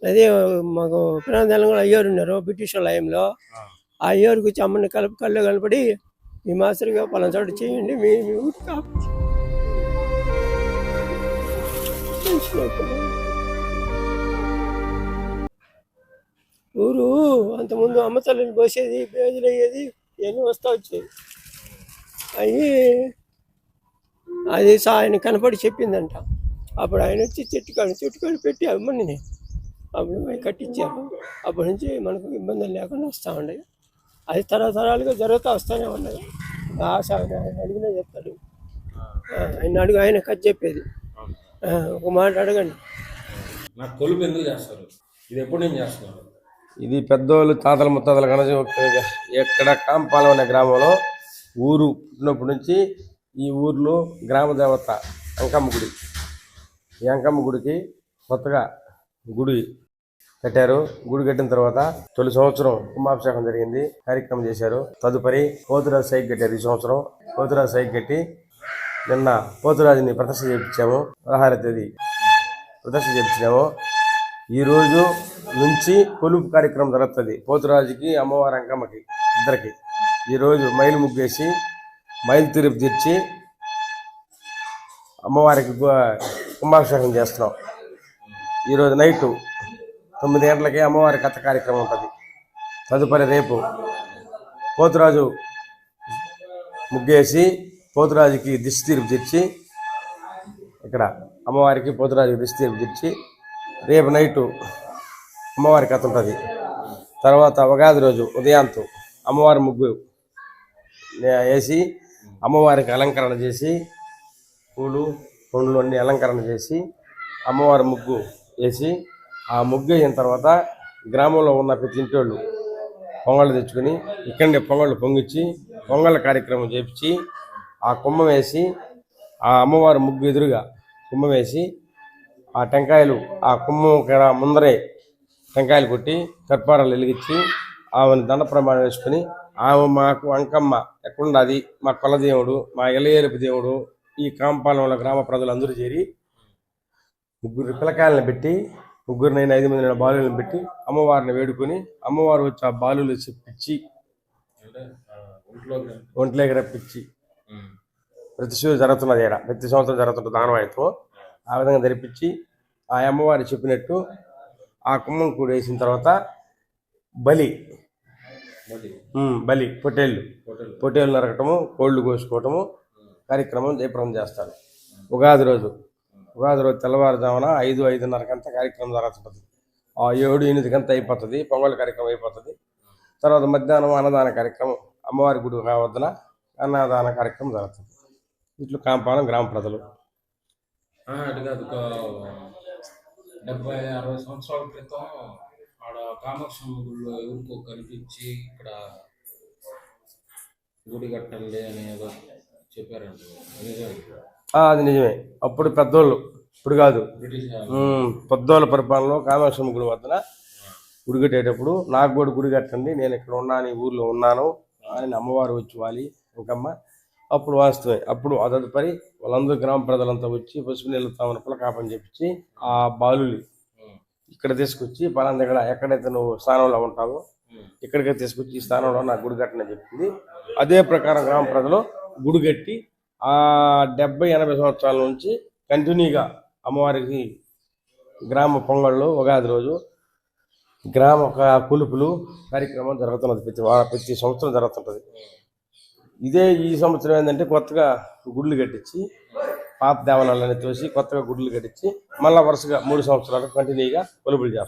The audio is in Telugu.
అదే మాకు పురాణ తెలంగాణ అయ్యారు ఉన్నారు బ్రిటిష్ వాళ్ళ టైంలో. ఆ అయ్యారికి వచ్చి అమ్మని కళ్ళు కనపడి మీ మాస్టర్గా పలానా చోట చేయండి మీ మీ ఊరికి ఊరు అంతకుముందు అమ్మ తల్లిని పోసేది బేజులు అయ్యేది ఇవన్నీ వస్తూ వచ్చేది. అవి అది ఆయన కనపడి చెప్పిందంట. అప్పుడు ఆయన వచ్చి చెట్టుకాడు పెట్టి అమ్మని అప్పుడు కట్టించారు. అప్పటి నుంచి మనకు ఇబ్బందులు లేకుండా వస్తూ ఉండేవి. అది తరతరాలుగా జరుగుతూ వస్తూనే ఉన్నాయి. ఆశ ఆయన అడిగినా చెప్తాడు. ఆయన అడుగు ఆయన కథ చెప్పేది. ఒక మాట అడగండి. నాకు కొలుపు ఎందుకు చేస్తారు? ఇది ఎప్పుడు నేను చేస్తున్నారు? ఇది పెద్దోళ్ళు తాతల ముత్తాతల కనజ ఎక్కడ కాంపాలెం అనే గ్రామంలో ఊరు పుట్టినప్పటి నుంచి ఈ ఊర్లో గ్రామ దేవత అంకమ్మ గుడి. ఈ అంకమ్మ గుడికి కొత్తగా గుడి కట్టారు. గుడి కట్టిన తర్వాత తొలి సంవత్సరం కుంభాభిషేకం జరిగింది, కార్యక్రమం చేశారు. తదుపరి పోతురాజు సైకి కట్టారు. ఈ సంవత్సరం పోతురాజు సైకి కట్టి నిన్న పోతురాజుని ప్రదర్శన చేయించాము. 16వ తేదీ ప్రదర్శన చేయించాము. ఈరోజు నుంచి కొలుపు కార్యక్రమం జరుగుతుంది. పోతురాజుకి అమ్మవారి అంకమ్మకి ఇద్దరికి ఈరోజు మైలు ముగ్గేసి మైలు తిరుపు తెచ్చి అమ్మవారికి కుంభాభిషేకం చేస్తున్నాం. ఈరోజు నైటు 9 గంటలకి అమ్మవారి కథ కార్యక్రమం ఉంటుంది. తదుపరి రేపు పోతురాజు ముగ్గేసి పోతురాజుకి దిష్టి తీర్పు తెచ్చి ఇక్కడ అమ్మవారికి పోతురాజుకి దిష్టి తీర్పు తెచ్చి రేపు నైటు అమ్మవారి కథ ఉంటుంది. తర్వాత ఉగాది రోజు ఉదయాంతో అమ్మవారి ముగ్గు వేసి అమ్మవారికి అలంకరణ చేసి పూలు పండ్లు అన్నీ అలంకరణ చేసి అమ్మవారి ముగ్గు వేసి ఆ ముగ్గు అయిన తర్వాత గ్రామంలో ఉన్న ప్రతి ఇంటోళ్ళు పొంగళ్ళు తెచ్చుకొని ఇక్కడనే పొంగళ్ళు పొంగిచ్చి పొంగళ్ళ కార్యక్రమం చేపించి ఆ కుంభం వేసి ఆ అమ్మవారి ముగ్గు ఎదురుగా కుంభం వేసి ఆ టెంకాయలు ఆ కుంభం ముందరే టెంకాయలు కొట్టి కర్పారాలు వెలిగించి ఆమెను దండ ప్రమాణం వేసుకుని ఆమె మాకు అంకమ్మ ఎక్కడుండది, మా కులదేవుడు, మా ఎలయేలుపు దేవుడు, ఈ కాంపాలెంలో గ్రామ ప్రజలందరూ చేరి 3 పిల్లకాయలను పెట్టి 5 మంది బాలులను పెట్టి అమ్మవారిని వేడుకొని అమ్మవారు వచ్చి ఆ బాలులు చెప్పించి ఒంట్లోకి రప్పించి ప్రతి జరుగుతున్నది. ప్రతి సంవత్సరం జరుగుతుంది దానవాయితో. ఆ విధంగా జరిపించి ఆ అమ్మవారి చెప్పినట్టు ఆ కుంభం కూడా వేసిన తర్వాత బలి పొట్టేళ్ళు నరకటము, కోళ్ళు కోసుకోవటము కార్యక్రమం జయప్రదం చేస్తారు. ఉగాది రోజు తెల్లవారుజామున 5-5:30 కార్యక్రమం జరుగుతుంటుంది. 7-8 అయిపోతుంది. పొంగల్ కార్యక్రమం అయిపోతుంది. తర్వాత మధ్యాహ్నం అన్నదాన కార్యక్రమం అమ్మవారి గుడి వద్దన అన్నదాన కార్యక్రమం జరుగుతుంది. ఇట్లు కాంపాలెం గ్రామ ప్రజలు. అటు కాదు, 70-60 సంవత్సరాల క్రితం ఆడ కామాక్షమ్మ గుడిలో ఎవరికో కనిపించి ఇక్కడ గుడి కట్టండి అని ఏదో చెప్పారండి. అది నిజమే. అప్పుడు పెద్దోళ్ళు, ఇప్పుడు కాదు, పెద్దోళ్ళ పరిపాలనలో కామాక్షమ్మ గుడి వద్దన గుడి కట్టేటప్పుడు నాకు కూడా గుడి కట్టండి, నేను ఇక్కడ ఉన్నాను, ఈ ఊర్లో ఉన్నాను అని అమ్మవారు వచ్చి వాలి ఇంకమ్మ అప్పుడు వాస్తవే. అప్పుడు తదుపరి వాళ్ళందరూ గ్రామ ప్రజలంతా వచ్చి పసుపు నీళ్ళు తామని పులకాపని చెప్పించి ఆ బాలుని ఇక్కడ తీసుకొచ్చి పలానా దగ్గర ఎక్కడైతే నువ్వు స్థానంలో ఉంటావో ఇక్కడికే తీసుకొచ్చి ఈ స్థానంలో నాకు గుడి కట్టని చెప్పింది. అదే ప్రకారం గ్రామ ప్రజలు గుడి కట్టి ఆ 70-80 సంవత్సరాల నుంచి కంటిన్యూగా అమ్మవారికి గ్రామ పొంగళ్ళు ఉగాది రోజు గ్రామ కొలుపులు కార్యక్రమం జరుగుతున్నది. ప్రతి సంవత్సరం జరుగుతుంటుంది. ఇదే ఈ సంవత్సరం ఏంటంటే కొత్తగా గుళ్ళు కట్టించి పాత దేవాలయాలని తోసి కొత్తగా గుళ్ళు కట్టించి మళ్ళీ వరుసగా 3 సంవత్సరాలు కంటిన్యూగా కొలుపులు చేస్తారు.